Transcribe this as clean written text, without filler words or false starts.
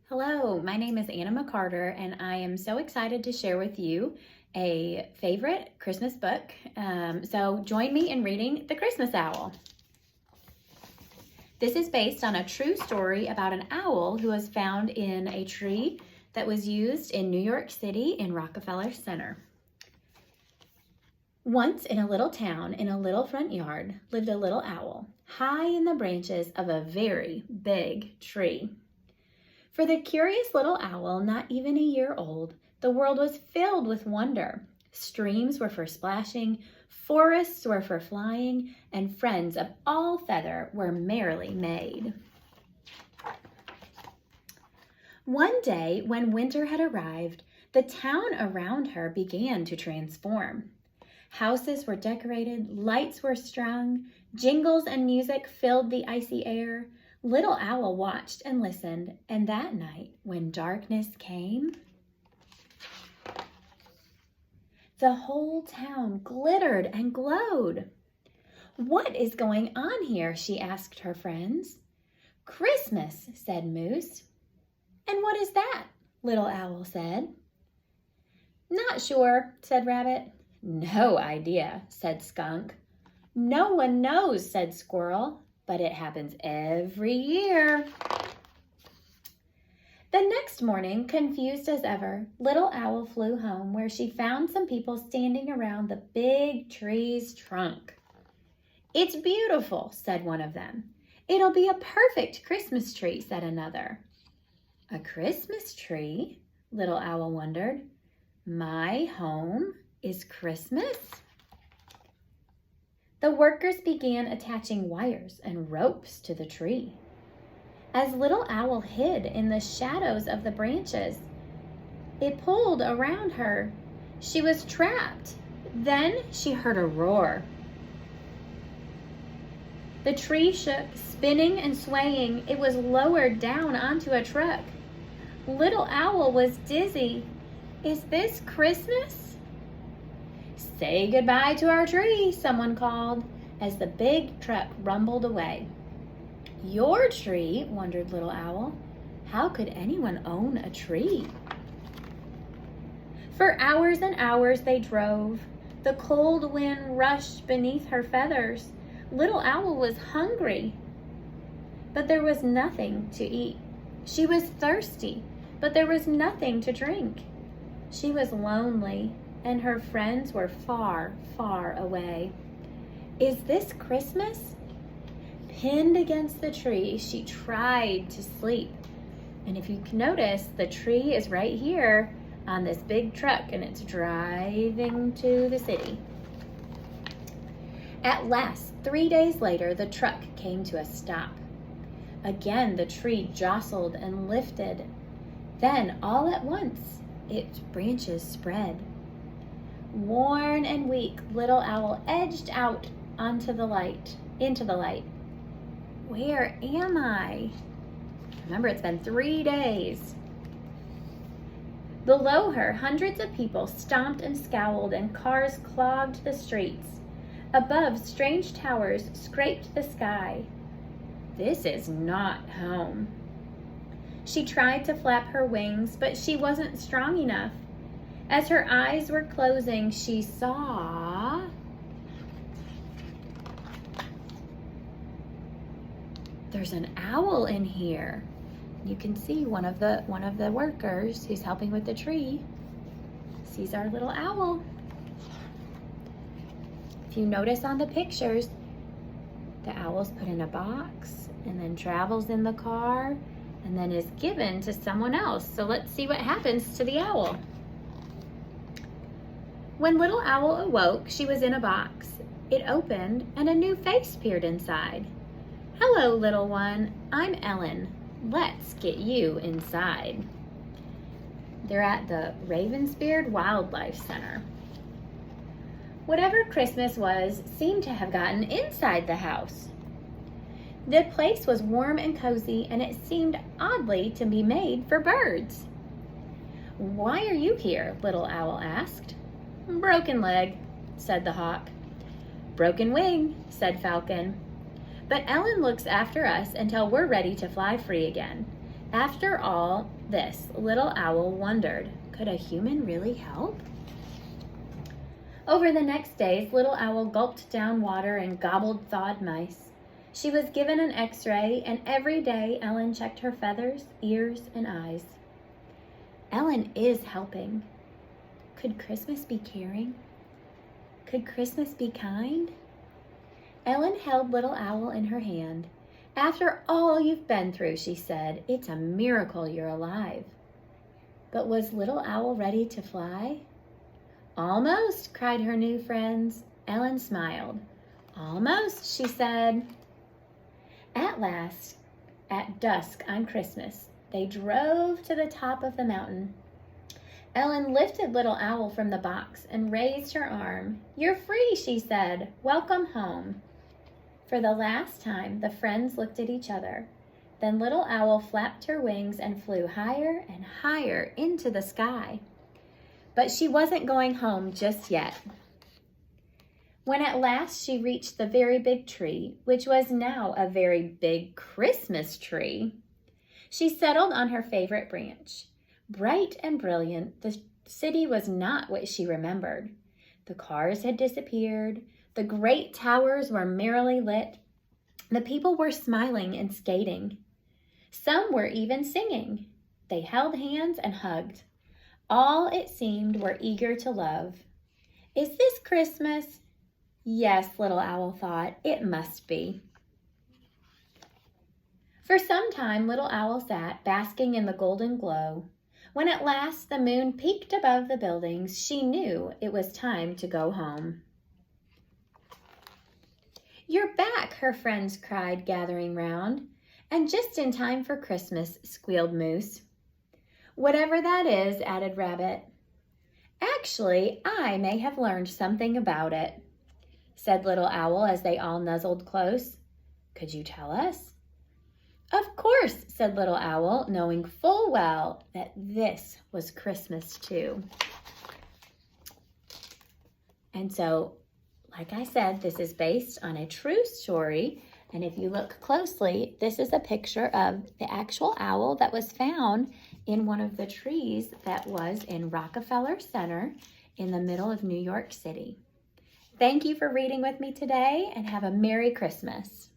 Hello, my name is Anna McCarter, and I am so excited to share with you a favorite Christmas book. So join me in reading The Christmas Owl. This is based on a true story about an owl who was found in a tree that was used in New York City in Rockefeller Center. Once in a little town in a little front yard lived a little owl, high in the branches of a very big tree. For the curious little owl, not even a year old, the world was filled with wonder. Streams were for splashing, forests were for flying, and friends of all feather were merrily made. One day, when winter had arrived, the town around her began to transform. Houses were decorated, lights were strung, jingles and music filled the icy air. Little Owl watched and listened, and that night, when darkness came, the whole town glittered and glowed. "What is going on here?" she asked her friends. "Christmas," said Moose. "And what is that?" Little Owl said. "Not sure," said Rabbit. "No idea," said Skunk. "No one knows," said Squirrel. "But it happens every year." The next morning, confused as ever, Little Owl flew home, where she found some people standing around the big tree's trunk. "It's beautiful," said one of them. "It'll be a perfect Christmas tree," said another. "A Christmas tree?" Little Owl wondered. "My home is Christmas?" The workers began attaching wires and ropes to the tree. As Little Owl hid in the shadows of the branches, it pulled around her. She was trapped. Then she heard a roar. The tree shook, spinning and swaying. It was lowered down onto a truck. Little Owl was dizzy. "Is this Christmas?" "Say goodbye to our tree," someone called, as the big truck rumbled away. "Your tree?" wondered Little Owl. How could anyone own a tree? For hours and hours they drove. The cold wind rushed beneath her feathers. Little Owl was hungry, but there was nothing to eat. She was thirsty, but there was nothing to drink. She was lonely, and her friends were far, far away. "Is this Christmas?" Pinned against the tree, she tried to sleep. And if you can notice, the tree is right here on this big truck, and it's driving to the city. At last, 3 days later, the truck came to a stop. Again, the tree jostled and lifted. Then, all at once, its branches spread. Worn and weak, Little Owl edged out into the light. "Where am I?" Remember, it's been 3 days. Below her, hundreds of people stomped and scowled, and cars clogged the streets. Above, strange towers scraped the sky. This is not home. She tried to flap her wings, but she wasn't strong enough. As her eyes were closing, she saw there's an owl in here. You can see one of the workers who's helping with the tree sees our little owl. If you notice on the pictures, the owl's put in a box and then travels in the car and then is given to someone else. So let's see what happens to the owl. When Little Owl awoke, she was in a box. It opened, and a new face peered inside. "Hello, little one. I'm Ellen. Let's get you inside." They're at the Ravensbeard Wildlife Center. Whatever Christmas was seemed to have gotten inside the house. The place was warm and cozy, and it seemed oddly to be made for birds. "Why are you here?" Little Owl asked. "Broken leg," said the hawk. "Broken wing," said Falcon. "But Ellen looks after us until we're ready to fly free again. After all this, Little Owl wondered, could a human really help? Over the next days, Little Owl gulped down water and gobbled thawed mice. She was given an x-ray, and every day Ellen checked her feathers, ears, and eyes. Ellen is helping. Could Christmas be caring? Could Christmas be kind? Ellen held Little Owl in her hand. After all you've been through, she said, it's a miracle you're alive. But was Little Owl ready to fly? Almost, cried her new friends. Ellen smiled. Almost, she said. At last, at dusk on Christmas, they drove to the top of the mountain. Ellen lifted Little Owl from the box and raised her arm. You're free, she said. Welcome home. For the last time, the friends looked at each other. Then Little Owl flapped her wings and flew higher and higher into the sky. But she wasn't going home just yet. When at last she reached the very big tree, which was now a very big Christmas tree, she settled on her favorite branch. Bright and brilliant, the city was not what she remembered. The cars had disappeared. The great towers were merrily lit. The people were smiling and skating. Some were even singing. They held hands and hugged. All, it seemed, were eager to love. Is this Christmas? Yes, Little Owl thought, it must be. For some time, Little Owl sat, basking in the golden glow. When at last the moon peeked above the buildings, she knew it was time to go home. You're back, her friends cried, gathering round. And just in time for Christmas, squealed Moose. Whatever that is, added Rabbit. Actually, I may have learned something about it, said Little Owl as they all nuzzled close. Could you tell us? Of course, said Little Owl, knowing full well that this was Christmas too. And so, like I said, this is based on a true story. And if you look closely, this is a picture of the actual owl that was found in one of the trees that was in Rockefeller Center in the middle of New York City. Thank you for reading with me today, and have a Merry Christmas.